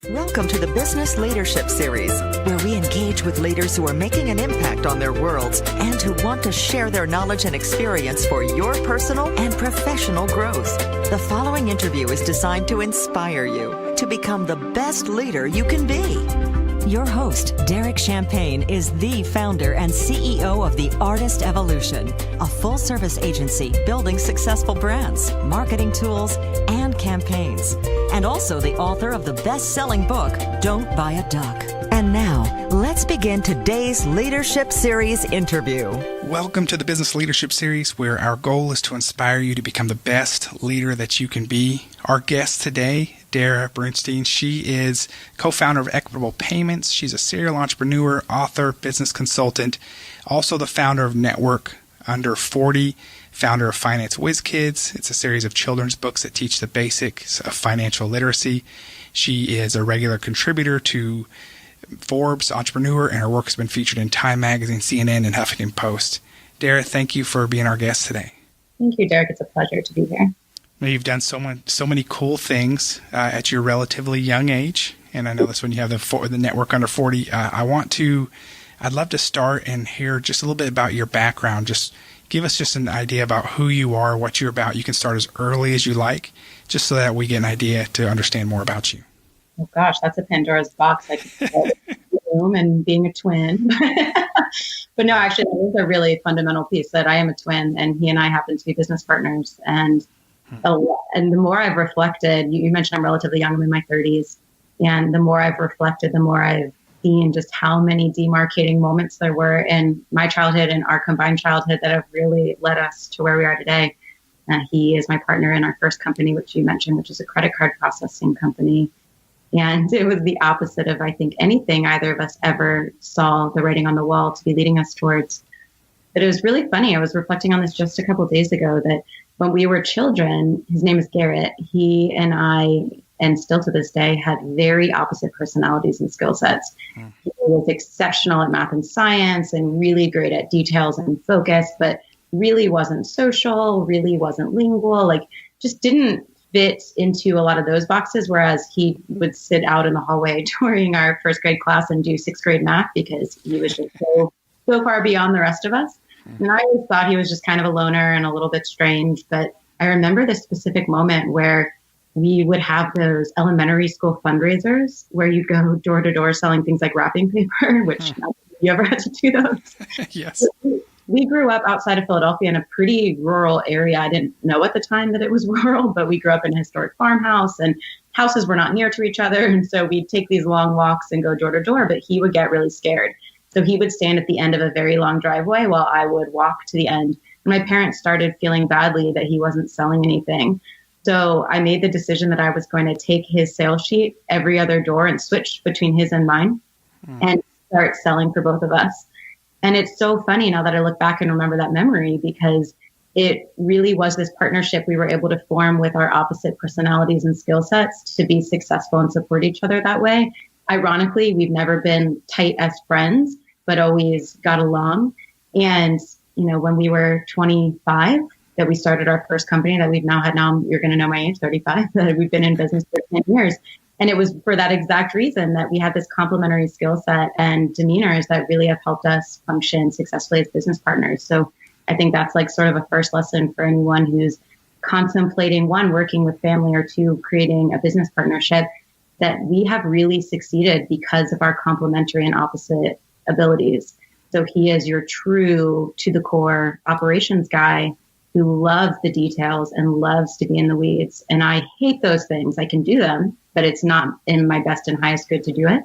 Welcome to the Business Leadership Series, where we engage with leaders who are making an impact on their worlds and who want to share their knowledge and experience for your personal and professional growth. The following interview is designed to inspire you to become the best leader you can be. Your host, Derek Champagne, is the founder and CEO of The Artist Evolution, a full-service agency building successful brands, marketing tools, and campaigns, and also the author of the best-selling book, Don't Buy a Duck. And now, let's begin today's Leadership Series interview. Welcome to the Business Leadership Series, where our goal is to inspire you to become the best leader that you can be. Our guest today, Darrah Brustein. She is co-founder of Equitable Payments. She's a serial entrepreneur, author, business consultant, also the founder of Network Under 40, founder of Finance Whiz Kids. It's a series of children's books that teach the basics of financial literacy. She is a regular contributor to Forbes, Entrepreneur, and her work has been featured in Time Magazine, CNN, and Huffington Post. Darrah, thank you for being our guest today. Thank you, Derek. It's a pleasure to be here. Now, you've done so many cool things at your relatively young age, and I know that's when you have the Network Under 40. I'd love to start and hear just a little bit about your background. Just give us just an idea about who you are, what you're about. You can start as early as you like, just so that we get an idea to understand more about you. Oh gosh, that's a Pandora's box. I could room and being a twin. But no, actually, it is a really fundamental piece that I am a twin, and he and I happen to be business partners. And the more I've reflected, you mentioned I'm relatively young, I'm in my 30s, and the more I've reflected, the more I've seen just how many demarcating moments there were in my childhood and our combined childhood that have really led us to where we are today. He is my partner in our first company, which you mentioned, which is a credit card processing company. And it was the opposite of, I think, anything either of us ever saw the writing on the wall to be leading us towards. But it was really funny. I was reflecting on this just a couple of days ago that when we were children, his name is Garrett, he and I, and still to this day, had very opposite personalities and skill sets. He was exceptional at math and science and really great at details and focus, but really wasn't social, really wasn't lingual, just didn't fit into a lot of those boxes, whereas he would sit out in the hallway during our first grade class and do sixth grade math because he was just so far beyond the rest of us. And I always thought he was just kind of a loner and a little bit strange. But I remember this specific moment where we would have those elementary school fundraisers where you go door to door selling things like wrapping paper, which you ever had to do those? Yes. We grew up outside of Philadelphia in a pretty rural area. I didn't know at the time that it was rural, but we grew up in a historic farmhouse and houses were not near to each other. And so we'd take these long walks and go door to door, but he would get really scared. So he would stand at the end of a very long driveway while I would walk to the end. And my parents started feeling badly that he wasn't selling anything. So I made the decision that I was going to take his sales sheet every other door and switch between his and mine and start selling for both of us. And it's so funny now that I look back and remember that memory, because it really was this partnership we were able to form with our opposite personalities and skill sets to be successful and support each other that way. Ironically, we've never been tight as friends, but always got along. And, when we were 25, that we started our first company that we've now you're going to know my age, 35, that we've been in business for 10 years. And it was for that exact reason that we had this complementary skill set and demeanors that really have helped us function successfully as business partners. So I think that's sort of a first lesson for anyone who's contemplating, one, working with family, or two, creating a business partnership, that we have really succeeded because of our complementary and opposite abilities. So he is your true to the core operations guy who loves the details and loves to be in the weeds. And I hate those things. I can do them, but it's not in my best and highest good to do it.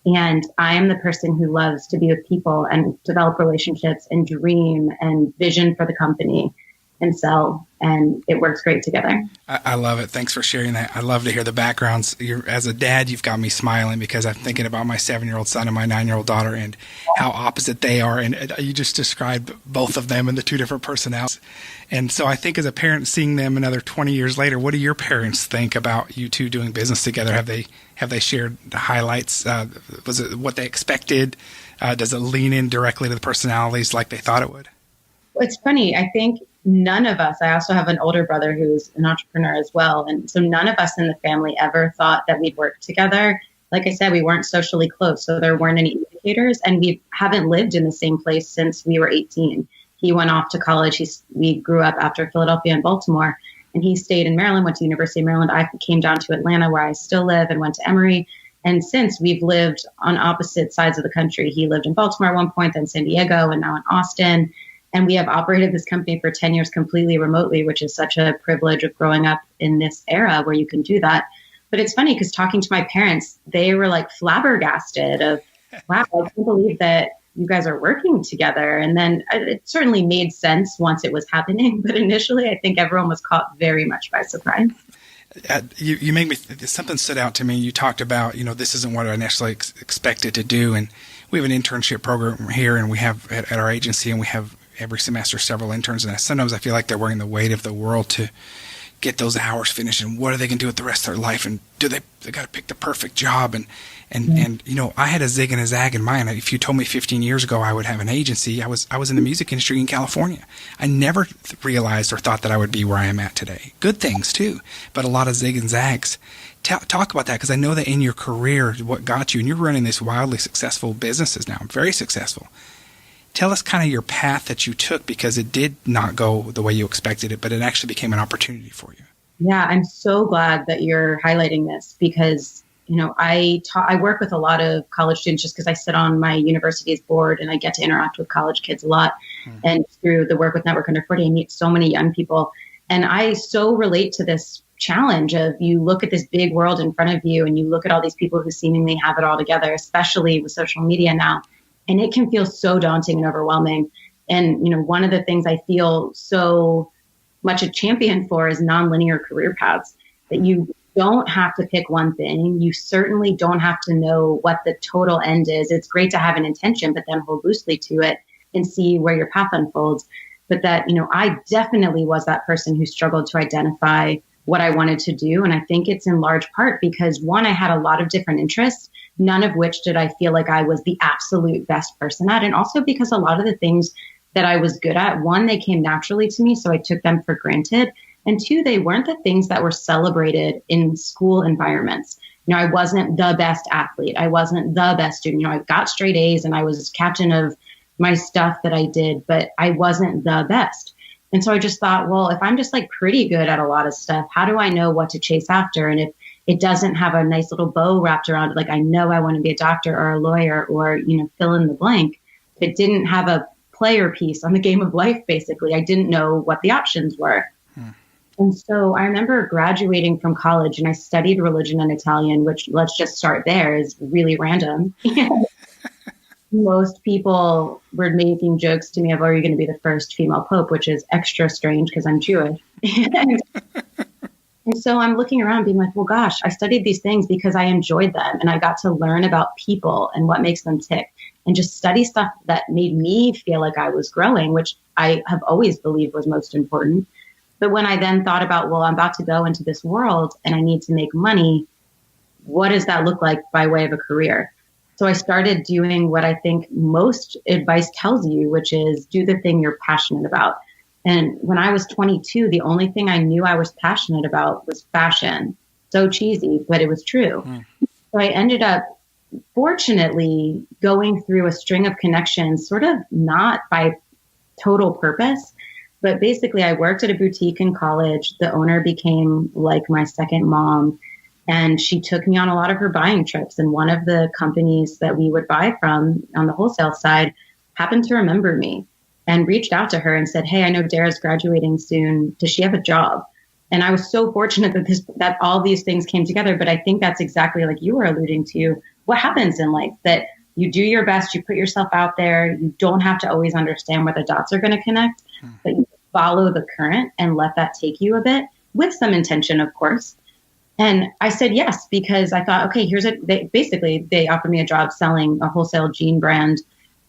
And I am the person who loves to be with people and develop relationships and dream and vision for the company and sell. And it works great together. I love it. Thanks for sharing that. I love to hear the backgrounds. As a dad, you've got me smiling because I'm thinking about my 7-year-old son and my 9-year-old daughter and how opposite they are. And you just described both of them and the two different personalities. And so I think as a parent, seeing them another 20 years later, what do your parents think about you two doing business together? Have they shared the highlights? Was it what they expected? Does it lean in directly to the personalities like they thought it would? It's funny. I think none of us, I also have an older brother who's an entrepreneur as well. And so none of us in the family ever thought that we'd work together. Like I said, we weren't socially close, so there weren't any indicators, and we haven't lived in the same place since we were 18. He went off to college. We grew up after Philadelphia and Baltimore, and he stayed in Maryland, went to University of Maryland. I came down to Atlanta, where I still live, and went to Emory. And since, we've lived on opposite sides of the country. He lived in Baltimore at one point, then San Diego, and now in Austin. And we have operated this company for 10 years completely remotely, which is such a privilege of growing up in this era where you can do that. But it's funny because talking to my parents, they were like flabbergasted of, wow, I can't believe that you guys are working together. And then it certainly made sense once it was happening. But initially, I think everyone was caught very much by surprise. You made me, something stood out to me. You talked about, this isn't what I necessarily expected to do. And we have an internship program here, and we have at our agency, and we have every semester several interns. And sometimes I feel like they're wearing the weight of the world to get those hours finished, and what are they going to do with the rest of their life, and do they got to pick the perfect job, and I had a zig and a zag in mind. If you told me 15 years ago I would have an agency, I was in the music industry in California. I never realized or thought that I would be where I am at today. Good things too, but a lot of zig and zags. Talk about that, because I know that in your career, what got you, and you're running these wildly successful businesses now, very successful. Tell us kind of your path that you took, because it did not go the way you expected it, but it actually became an opportunity for you. Yeah, I'm so glad that you're highlighting this, because, I work with a lot of college students just because I sit on my university's board and I get to interact with college kids a lot. And through the work with Network Under 40, I meet so many young people. And I so relate to this challenge of, you look at this big world in front of you and you look at all these people who seemingly have it all together, especially with social media now. And it can feel so daunting and overwhelming. And, one of the things I feel so much a champion for is nonlinear career paths, that you don't have to pick one thing. You certainly don't have to know what the total end is. It's great to have an intention, but then hold loosely to it and see where your path unfolds. But that, I definitely was that person who struggled to identify what I wanted to do. And I think it's in large part because, one, I had a lot of different interests, none of which did I feel like I was the absolute best person at. And also because a lot of the things that I was good at, one, they came naturally to me, so I took them for granted. And two, they weren't the things that were celebrated in school environments. I wasn't the best athlete. I wasn't the best student. I got straight A's and I was captain of my stuff that I did, but I wasn't the best. And so I just thought, well, if I'm just pretty good at a lot of stuff, how do I know what to chase after? And if it doesn't have a nice little bow wrapped around it, I know I want to be a doctor or a lawyer or, fill in the blank. If it didn't have a player piece on the game of life, basically, I didn't know what the options were. And so I remember graduating from college, and I studied religion and Italian, which, let's just start there, is really random. Most people were making jokes to me of, are you going to be the first female pope, which is extra strange because I'm Jewish. And so I'm looking around being like, well, gosh, I studied these things because I enjoyed them, and I got to learn about people and what makes them tick, and just study stuff that made me feel like I was growing, which I have always believed was most important. But when I then thought about, well, I'm about to go into this world and I need to make money, what does that look like by way of a career? So I started doing what I think most advice tells you, which is do the thing you're passionate about. And when I was 22, the only thing I knew I was passionate about was fashion. So cheesy, but it was true. So I ended up, fortunately, going through a string of connections, sort of not by total purpose, but basically I worked at a boutique in college. The owner became like my second mom, and she took me on a lot of her buying trips. And one of the companies that we would buy from on the wholesale side happened to remember me and reached out to her and said, hey, I know Darrah's graduating soon. Does she have a job? And I was so fortunate that all these things came together. But I think that's exactly like you were alluding to, what happens in life, that you do your best, you put yourself out there. You don't have to always understand where the dots are going to connect, but you follow the current and let that take you a bit, with some intention, of course. And I said yes, because I thought, okay, they offered me a job selling a wholesale jean brand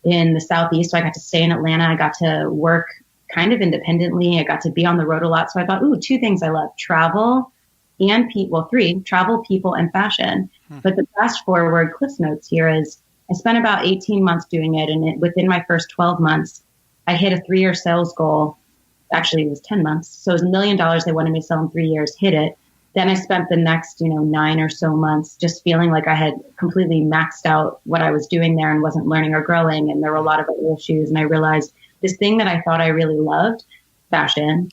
in the Southeast. So I got to stay in Atlanta. I got to work kind of independently. I got to be on the road a lot. So I thought, two things I love: travel and three, travel, people, and fashion. But the fast forward Cliff Notes here is I spent about 18 months doing it. And within my first 12 months, I hit a 3-year sales goal actually it was 10 months. So it was $1 million they wanted me to sell in 3 years, hit it. Then I spent the next, 9 or so months just feeling like I had completely maxed out what I was doing there and wasn't learning or growing. And there were a lot of other issues. And I realized this thing that I thought I really loved, fashion,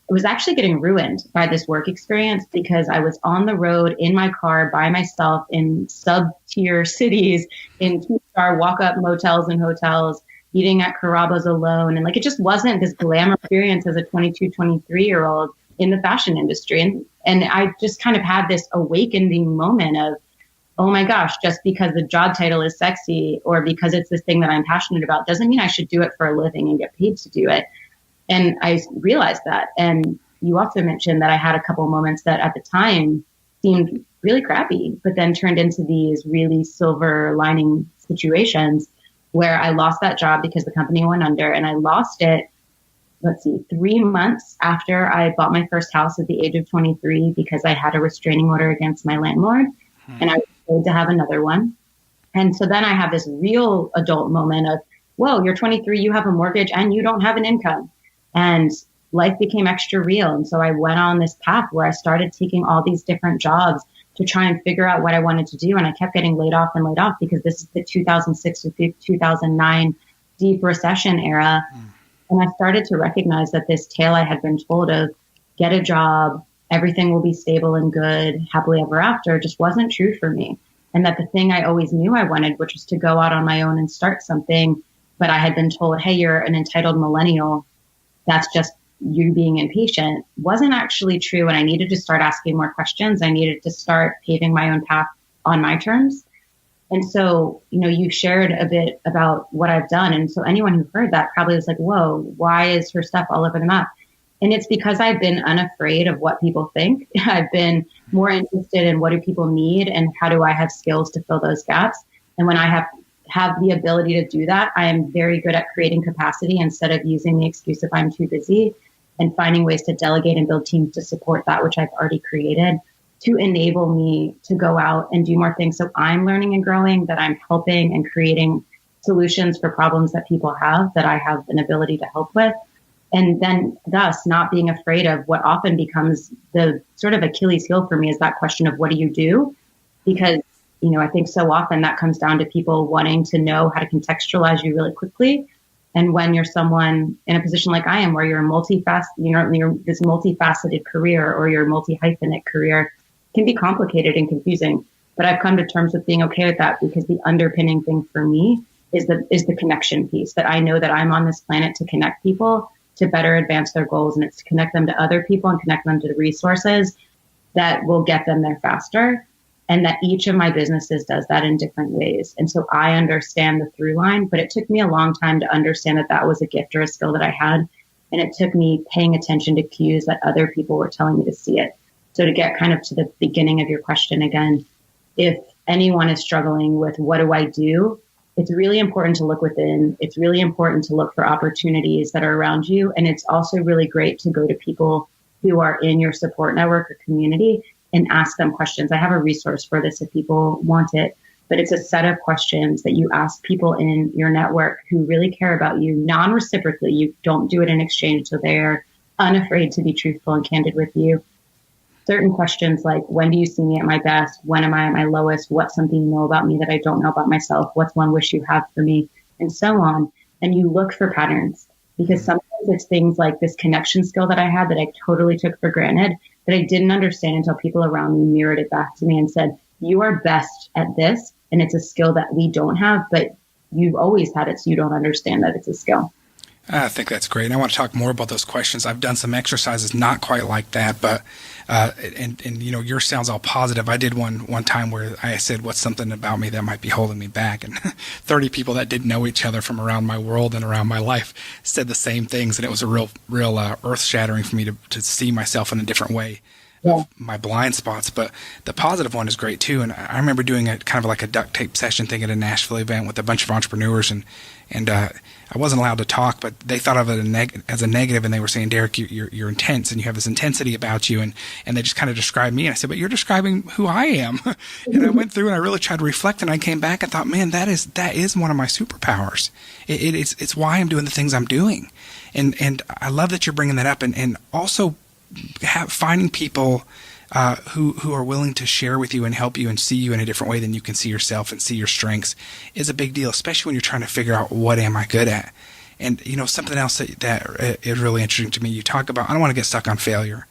it was actually getting ruined by this work experience because I was on the road in my car by myself in sub-tier cities, in 2-star walk-up motels and hotels, eating at Carrabba's alone. And like, it just wasn't this glamour experience as a 22, 23-year-old in the fashion industry. And I just kind of had this awakening moment of, oh my gosh, just because the job title is sexy or because it's this thing that I'm passionate about doesn't mean I should do it for a living and get paid to do it. And I realized that. And you also mentioned that I had a couple of moments that at the time seemed really crappy, but then turned into these really silver lining situations where I lost that job because the company went under, and I lost it, 3 months after I bought my first house at the age of 23 because I had a restraining order against my landlord and I was afraid to have another one. And so then I have this real adult moment of, whoa, you're 23, you have a mortgage and you don't have an income. And life became extra real. And so I went on this path where I started taking all these different jobs to try and figure out what I wanted to do. And I kept getting laid off because this is the 2006 to 2009 deep recession era. And I started to recognize that this tale I had been told of get a job, everything will be stable and good, happily ever after, just wasn't true for me. And that the thing I always knew I wanted, which was to go out on my own and start something, but I had been told, hey, you're an entitled millennial, that's just you being impatient, wasn't actually true. And I needed to start asking more questions. I needed to start paving my own path on my terms. And so, you shared a bit about what I've done. And so anyone who heard that probably was like, whoa, why is her stuff all over the map? And it's because I've been unafraid of what people think. I've been more interested in what do people need and how do I have skills to fill those gaps. And when I have the ability to do that, I am very good at creating capacity instead of using the excuse of I'm too busy, and finding ways to delegate and build teams to support that which I've already created, to enable me to go out and do more things. So I'm learning and growing, that I'm helping and creating solutions for problems that people have that I have an ability to help with. And then thus not being afraid of what often becomes the sort of Achilles heel for me is that question of what do you do? Because, I think so often that comes down to people wanting to know how to contextualize you really quickly. And when you're someone in a position like I am, where you're you're this multifaceted career or your multi-hyphenate career, can be complicated and confusing. But I've come to terms with being okay with that because the underpinning thing for me is the connection piece, that I know that I'm on this planet to connect people to better advance their goals. And it's to connect them to other people and connect them to the resources that will get them there faster. And that each of my businesses does that in different ways. And so I understand the through line, but it took me a long time to understand that that was a gift or a skill that I had. And it took me paying attention to cues that other people were telling me to see it. So to get kind of to the beginning of your question again, if anyone is struggling with what do I do, it's really important to look within. It's really important to look for opportunities that are around you. And it's also really great to go to people who are in your support network or community and ask them questions. I have a resource for this if people want it, but it's a set of questions that you ask people in your network who really care about you non-reciprocally. You don't do it in exchange, so they're unafraid to be truthful and candid with you. Certain questions like, when do you see me at my best? When am I at my lowest? What's something you know about me that I don't know about myself? What's one wish you have for me? And so on. And you look for patterns, because sometimes it's things like this connection skill that I had that I totally took for granted that I didn't understand until people around me mirrored it back to me and said, you are best at this. And it's a skill that we don't have, but you've always had it, so you don't understand that it's a skill. I think that's great. And I want to talk more about those questions. I've done some exercises not quite like that, but yours sounds all positive. I did one time where I said, what's something about me that might be holding me back? And 30 people that didn't know each other from around my world and around my life said the same things. And it was a real earth shattering for me to see myself in a different way. my blind spots, but the positive one is great too. And I remember doing a kind of like a duct tape session thing at a Nashville event with a bunch of entrepreneurs, and I wasn't allowed to talk, but they thought of it as a negative, and they were saying, Derek, you're intense, and you have this intensity about you, and they just kind of described me, and I said, but you're describing who I am. And I went through and I really tried to reflect, and I came back and thought, man, that is one of my superpowers. It's why I'm doing the things I'm doing, and I love that you're bringing that up, and also finding people who are willing to share with you and help you and see you in a different way than you can see yourself and see your strengths is a big deal, especially when you're trying to figure out what am I good at. And something else that is really interesting to me, you talk about, I don't want to get stuck on failure,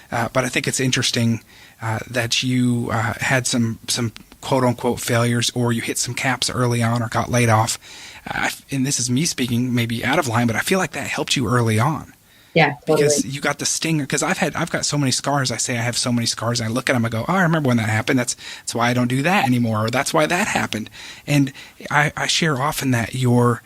but I think it's interesting that you had some quote unquote failures, or you hit some caps early on or got laid off. And this is me speaking maybe out of line, but I feel like that helped you early on. Yeah, totally. Because you got the stinger. Because I've got so many scars. I say I have so many scars, and I look at them. I go, oh, I remember when that happened. That's why I don't do that anymore, or that's why that happened. And I share often that your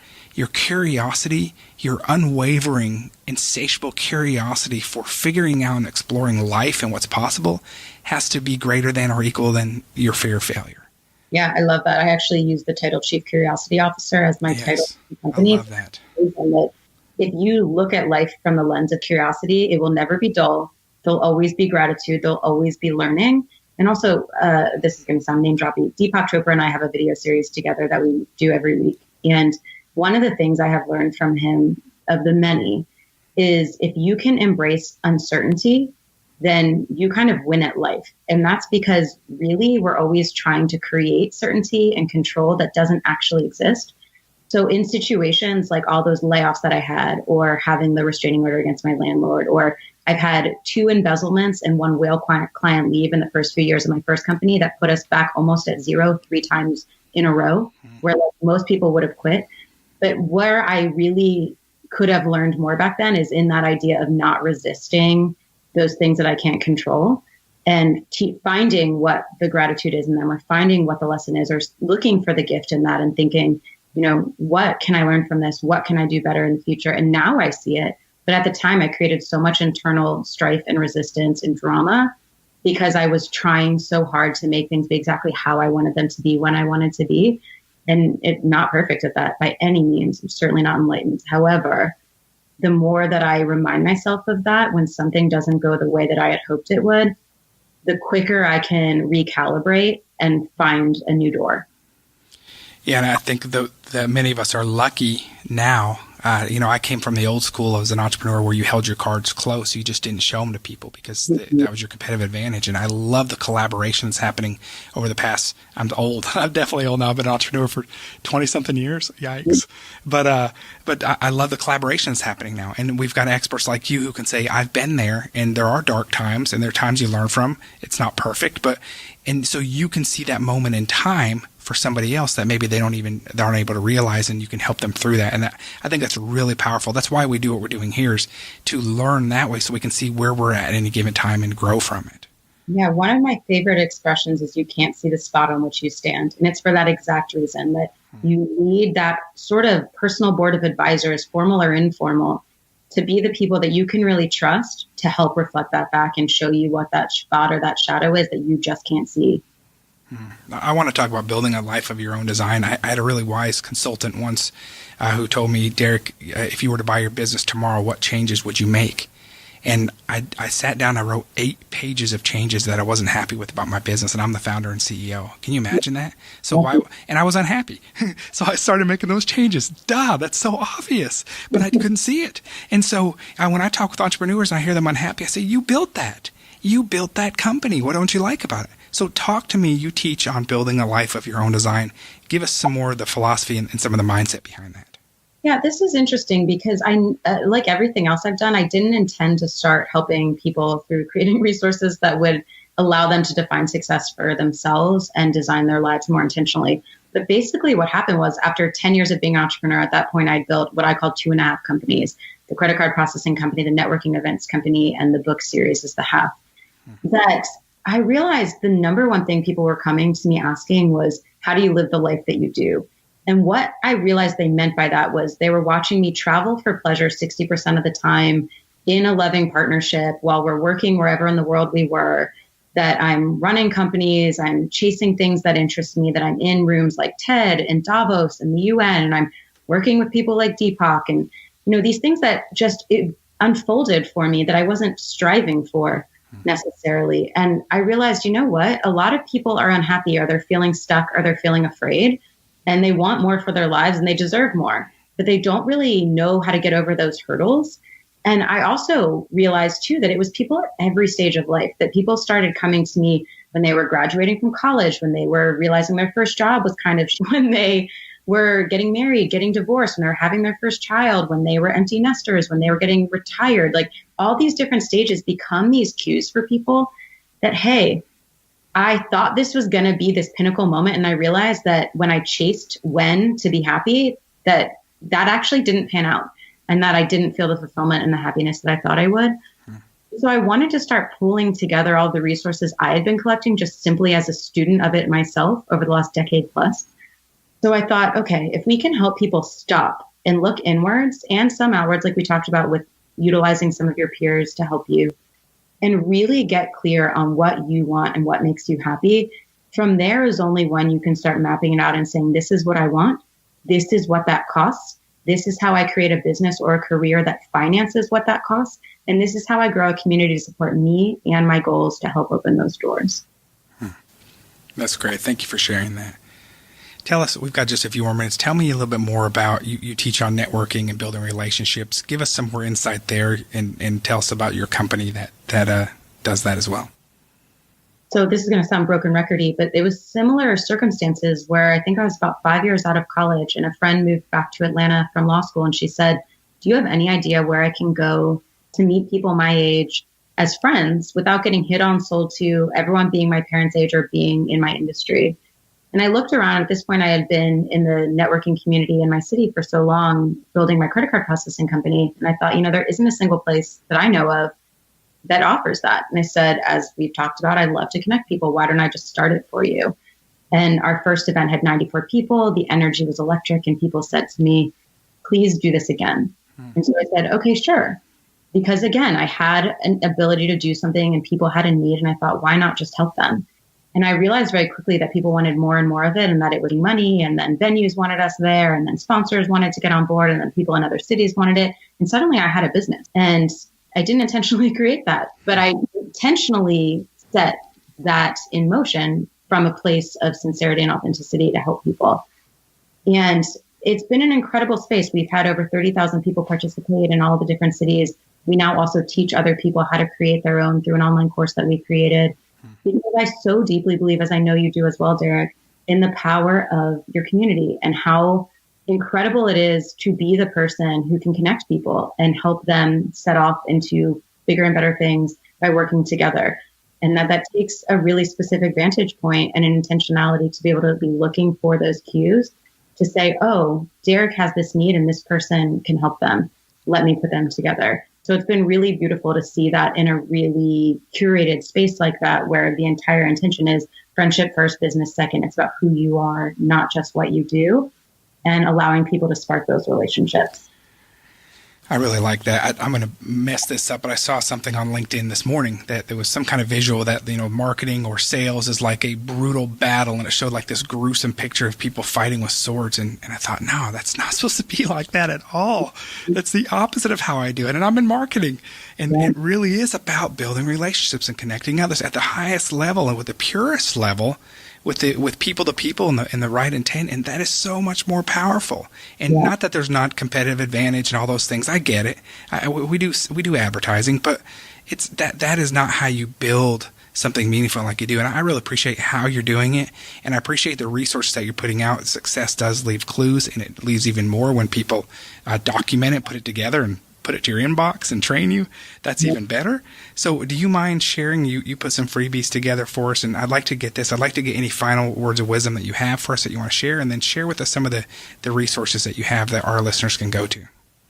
curiosity, your unwavering, insatiable curiosity for figuring out and exploring life and what's possible, has to be greater than or equal than your fear of failure. Yeah, I love that. I actually use the title Chief Curiosity Officer as my title in the company. I love that. If you look at life from the lens of curiosity, it will never be dull. There'll always be gratitude. There'll always be learning. And also, this is going to sound name droppy, Deepak Chopra and I have a video series together that we do every week. And one of the things I have learned from him, of the many, is if you can embrace uncertainty, then you kind of win at life. And that's because really we're always trying to create certainty and control that doesn't actually exist. So in situations like all those layoffs that I had, or having the restraining order against my landlord, or I've had 2 embezzlements and 1 whale client leave in the first few years of my first company that put us back almost at zero 3 times in a row, where like most people would have quit. But where I really could have learned more back then is in that idea of not resisting those things that I can't control, and finding what the gratitude is in them, or finding what the lesson is, or looking for the gift in that and thinking, what can I learn from this? What can I do better in the future? And now I see it. But at the time, I created so much internal strife and resistance and drama because I was trying so hard to make things be exactly how I wanted them to be when I wanted to be. And it's not perfect at that by any means. I'm certainly not enlightened. However, the more that I remind myself of that when something doesn't go the way that I had hoped it would, the quicker I can recalibrate and find a new door. Yeah, and I think that many of us are lucky now. I came from the old school as an entrepreneur where you held your cards close. You just didn't show them to people because that was your competitive advantage. And I love the collaboration that's happening over the past, I'm old. I'm definitely old now. I've been an entrepreneur for 20-something years. Yikes. But I love the collaboration that's happening now. And we've got experts like you who can say, I've been there, and there are dark times, and there are times you learn from. It's not perfect, and so you can see that moment in time for somebody else that maybe they aren't able to realize, and you can help them through that. And I think that's really powerful. That's why we do what we're doing here, is to learn that way so we can see where we're at any given time and grow from it. Yeah, one of my favorite expressions is you can't see the spot on which you stand. And it's for that exact reason, that you need that sort of personal board of advisors, formal or informal, to be the people that you can really trust to help reflect that back and show you what that spot or that shadow is that you just can't see. I want to talk about building a life of your own design. I had a really wise consultant once who told me, Derek, if you were to buy your business tomorrow, what changes would you make? And I sat down, I wrote 8 pages of changes that I wasn't happy with about my business, and I'm the founder and CEO. Can you imagine that? And I was unhappy. So I started making those changes. That's so obvious, but I couldn't see it. And so when I talk with entrepreneurs and I hear them unhappy, I say, you built that. You built that company. What don't you like about it? So talk to me. You teach on building a life of your own design. Give us some more of the philosophy and some of the mindset behind that. Yeah, this is interesting because I, like everything else I've done, I didn't intend to start helping people through creating resources that would allow them to define success for themselves and design their lives more intentionally. But basically what happened was, after 10 years of being an entrepreneur, at that point, I built what I call 2.5 companies: the credit card processing company, the networking events company, and the book series is the half. That I realized the number one thing people were coming to me asking was, how do you live the life that you do? And what I realized they meant by that was they were watching me travel for pleasure 60% of the time, in a loving partnership while we're working wherever in the world we were, that I'm running companies, I'm chasing things that interest me, that I'm in rooms like TED and Davos and the UN, and I'm working with people like Deepak, and these things that just unfolded for me that I wasn't striving for necessarily. And I realized, you know what? A lot of people are unhappy, or they're feeling stuck, or they're feeling afraid, and they want more for their lives and they deserve more, but they don't really know how to get over those hurdles. And I also realized too that it was people at every stage of life, that people started coming to me when they were graduating from college, when they were realizing their first job was kind of, when they were getting married, getting divorced, when they were having their first child, when they were empty nesters, when they were getting retired. Like, all these different stages become these cues for people that, hey, I thought this was going to be this pinnacle moment. And I realized that when I chased when to be happy, that actually didn't pan out, and that I didn't feel the fulfillment and the happiness that I thought I would. So I wanted to start pulling together all the resources I had been collecting just simply as a student of it myself over the last decade plus. So I thought, okay, if we can help people stop and look inwards and some outwards, like we talked about with utilizing some of your peers to help you, and really get clear on what you want and what makes you happy, from there is only when you can start mapping it out and saying, this is what I want. This is what that costs. This is how I create a business or a career that finances what that costs. And this is how I grow a community to support me and my goals to help open those doors. That's great. Thank you for sharing that. Tell us, we've got just a few more minutes. Tell me a little bit more about, you teach on networking and building relationships. Give us some more insight there, and tell us about your company that does that as well. So this is going to sound broken recordy, but it was similar circumstances where I think I was about 5 years out of college, and a friend moved back to Atlanta from law school, and she said, do you have any idea where I can go to meet people my age as friends without getting hit on, sold to, everyone being my parents' age or being in my industry? And I looked around. At this point, I had been in the networking community in my city for so long, building my credit card processing company. And I thought, there isn't a single place that I know of that offers that. And I said, as we've talked about, I'd love to connect people. Why don't I just start it for you? And our first event had 94 people. The energy was electric. And people said to me, please do this again. And so I said, okay, sure. Because again, I had an ability to do something and people had a need. And I thought, why not just help them? And I realized very quickly that people wanted more and more of it, and that it would be money, and then venues wanted us there, and then sponsors wanted to get on board, and then people in other cities wanted it. And suddenly I had a business. And I didn't intentionally create that, but I intentionally set that in motion from a place of sincerity and authenticity to help people. And it's been an incredible space. We've had over 30,000 people participate in all the different cities. We now also teach other people how to create their own through an online course that we created. Because I so deeply believe, as I know you do as well, Derek, in the power of your community and how incredible it is to be the person who can connect people and help them set off into bigger and better things by working together. And that takes a really specific vantage point and an intentionality to be able to be looking for those cues to say, oh, Derek has this need and this person can help them. Let me put them together. So it's been really beautiful to see that in a really curated space like that, where the entire intention is friendship first, business second. It's about who you are, not just what you do, and allowing people to spark those relationships. I really like that. I'm going to mess this up, but I saw something on LinkedIn this morning that there was some kind of visual that, marketing or sales is like a brutal battle, and it showed like this gruesome picture of people fighting with swords. And I thought, no, that's not supposed to be like that at all. That's the opposite of how I do it. And I'm in marketing, and it really is about building relationships and connecting others at the highest level and with the purest level, with people to people and the right intent, and that is so much more powerful. And not that there's not competitive advantage and all those things. I get it. We do advertising, but it's that is not how you build something meaningful like you do. And I really appreciate how you're doing it, and I appreciate the resources that you're putting out. Success does leave clues, and it leaves even more when people document it, put it together, and put it to your inbox and train you. That's even better. So do you mind sharing? You put some freebies together for us, and I'd like to get this. I'd like to get any final words of wisdom that you have for us that you want to share, and then share with us some of the resources that you have that our listeners can go to.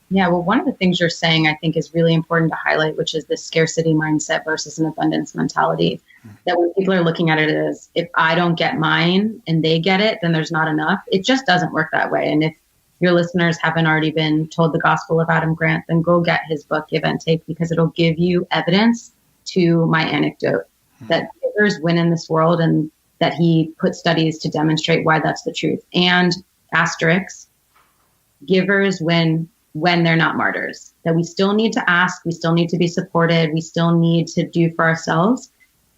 Yeah, well, one of the things you're saying I think is really important to highlight, which is this scarcity mindset versus an abundance mentality. That when people are looking at it as, if I don't get mine and they get it, then there's not enough. It just doesn't work that way. And if your listeners haven't already been told the gospel of Adam Grant, then go get his book, Give and Take, because it'll give you evidence to my anecdote that givers win in this world, and that he put studies to demonstrate why that's the truth. And asterisks, givers win when they're not martyrs. That we still need to ask, we still need to be supported, we still need to do for ourselves,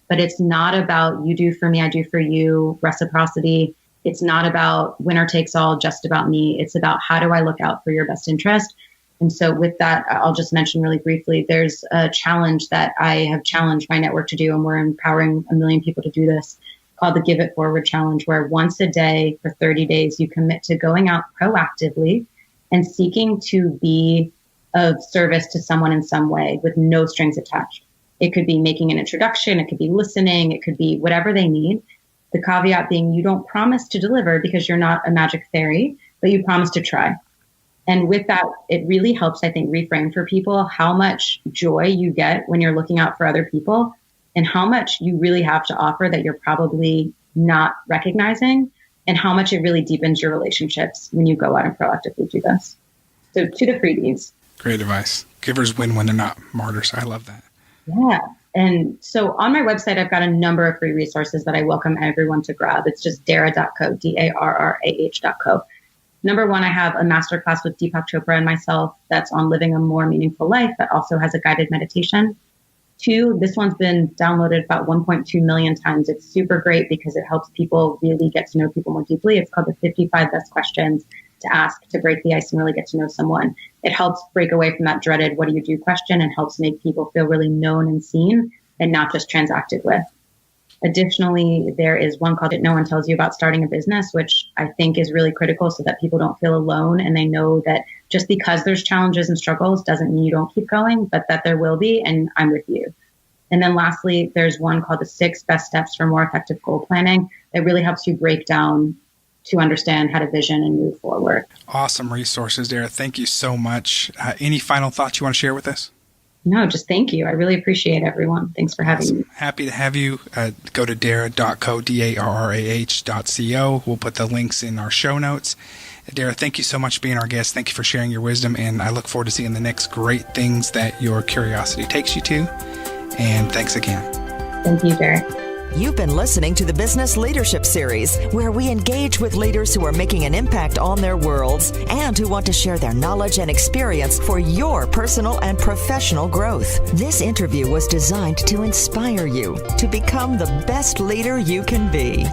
but it's not about you do for me, I do for you, reciprocity. It's not about winner takes all, just about me. It's about how do I look out for your best interest? And so with that, I'll just mention really briefly, there's a challenge that I have challenged my network to do, and we're empowering 1 million people to do this, called the Give It Forward Challenge, where once a day for 30 days, you commit to going out proactively and seeking to be of service to someone in some way with no strings attached. It could be making an introduction, it could be listening, it could be whatever they need. The caveat being you don't promise to deliver because you're not a magic fairy, but you promise to try. And with that, it really helps, I think, reframe for people how much joy you get when you're looking out for other people and how much you really have to offer that you're probably not recognizing, and how much it really deepens your relationships when you go out and proactively do this. So to the freebies. Great advice. Givers win when they're not martyrs. I love that. Yeah. And so on my website, I've got a number of free resources that I welcome everyone to grab. It's just darrah.co, darrah.co. Number one, I have a masterclass with Deepak Chopra and myself that's on living a more meaningful life that also has a guided meditation. Two, this one's been downloaded about 1.2 million times. It's super great because it helps people really get to know people more deeply. It's called the 55 Best Questions to Ask to Break the Ice and Really Get to Know Someone. It helps break away from that dreaded what do you do question and helps make people feel really known and seen and not just transacted with. Additionally, there is one called It No One Tells You About Starting a Business, which I think is really critical so that people don't feel alone and they know that just because there's challenges and struggles doesn't mean you don't keep going, but that there will be, and I'm with you. And then lastly, there's one called the 6 Best Steps for More Effective Goal Planning that really helps you break down to understand how to vision and move forward. Awesome resources, Darrah. Thank you so much. Any final thoughts you want to share with us? No, just thank you. I really appreciate everyone. Thanks for having me. Happy to have you. Go to darrah.co, darrah.co. We'll put the links in our show notes. Darrah, thank you so much for being our guest. Thank you for sharing your wisdom, and I look forward to seeing the next great things that your curiosity takes you to. And thanks again. Thank you, Darrah. You've been listening to the Business Leadership Series, where we engage with leaders who are making an impact on their worlds and who want to share their knowledge and experience for your personal and professional growth. This interview was designed to inspire you to become the best leader you can be.